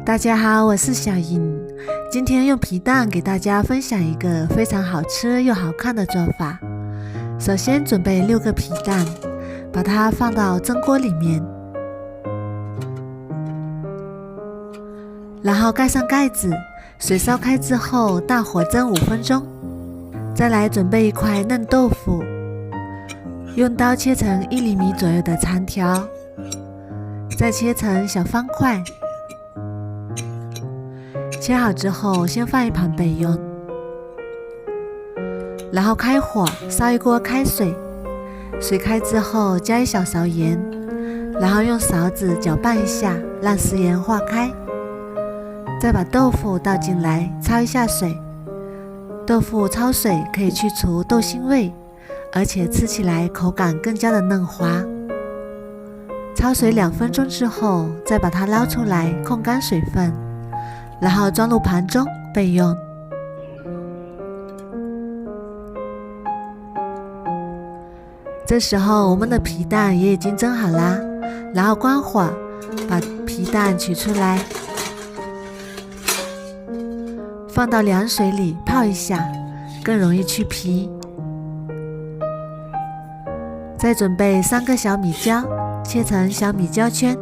大家好，我是小莹。今天用皮蛋给大家分享一个非常好吃又好看的做法。首先准备6个皮蛋，把它放到蒸锅里面，然后盖上盖子，水烧开之后大火蒸5分钟。再来准备一块嫩豆腐，用刀切成1厘米左右的长条，再切成小方块。切好之后先放一旁备用，然后开火烧一锅开水，水开之后加1小勺盐，然后用勺子搅拌一下，让食盐化开，再把豆腐倒进来焯一下水。豆腐焯水可以去除豆腥味，而且吃起来口感更加的嫩滑。焯水2分钟之后再把它捞出来控干水分，然后装入盘中备用。这时候我们的皮蛋也已经蒸好啦，然后关火，把皮蛋取出来，放到凉水里泡一下，更容易去皮。再准备3个小米椒，切成小米椒圈。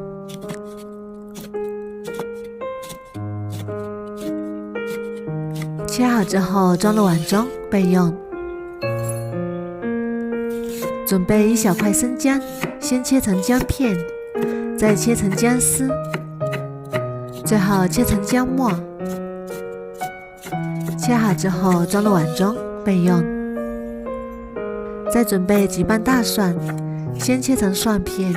切好之后装入碗中备用。准备1小块生姜，先切成姜片，再切成姜丝，最后切成姜末。切好之后装入碗中备用。再准备几瓣大蒜，先切成蒜片，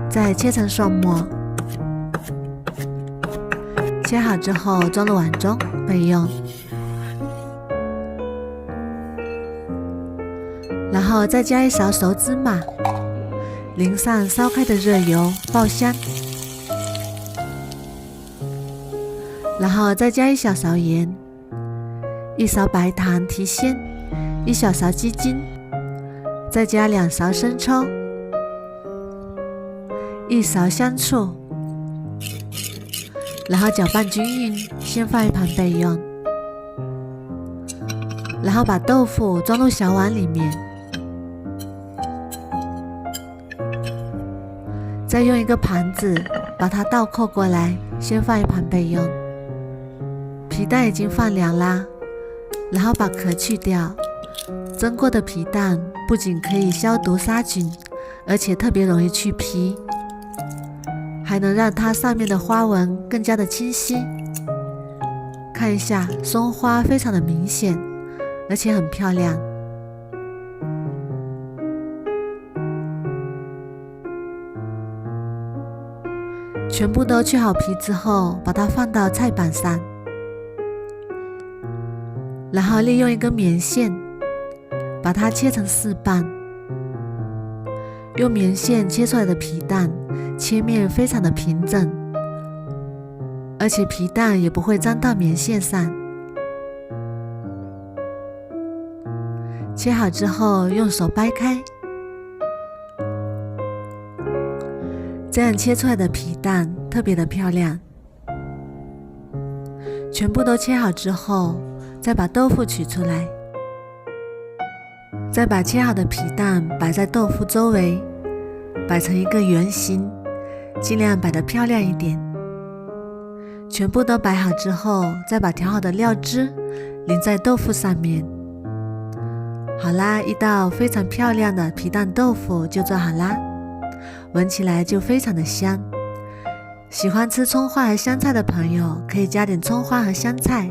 再切成蒜末。切好之后装入碗中备用，然后再加1勺熟芝麻，淋上烧开的热油爆香，然后再加1小勺盐，1勺白糖提鲜，1小勺鸡精，再加2勺生抽，1勺香醋，然后搅拌均匀，先放一旁备用。然后把豆腐装入小碗里面，再用一个盘子把它倒扣过来，先放一旁备用。皮蛋已经放凉啦，然后把壳去掉。蒸过的皮蛋不仅可以消毒杀菌，而且特别容易去皮，还能让它上面的花纹更加的清晰。看一下，松花非常的明显，而且很漂亮。全部都去好皮之后，把它放到菜板上，然后利用一根棉线把它切成4瓣。用棉线切出来的皮蛋切面非常的平整，而且皮蛋也不会粘到棉线上。切好之后用手掰开，这样切出来的皮蛋特别的漂亮。全部都切好之后，再把豆腐取出来，再把切好的皮蛋摆在豆腐周围，摆成一个圆形，尽量摆得漂亮一点。全部都摆好之后，再把调好的料汁淋在豆腐上面。好啦，一道非常漂亮的皮蛋豆腐就做好啦，闻起来就非常的香。喜欢吃葱花和香菜的朋友可以加点葱花和香菜。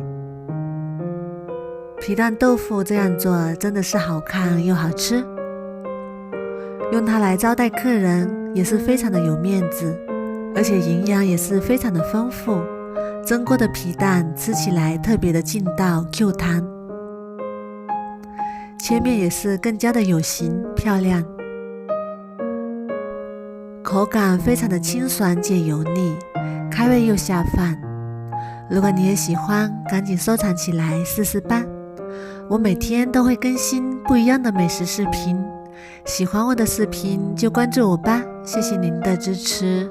皮蛋豆腐这样做真的是好看又好吃，用它来招待客人也是非常的有面子，而且营养也是非常的丰富。蒸过的皮蛋吃起来特别的劲道 Q 弹，切面也是更加的有型漂亮，口感非常的清爽且油腻，开胃又下饭。如果你也喜欢，赶紧收藏起来试试吧。我每天都会更新不一样的美食视频，喜欢我的视频就关注我吧，谢谢您的支持。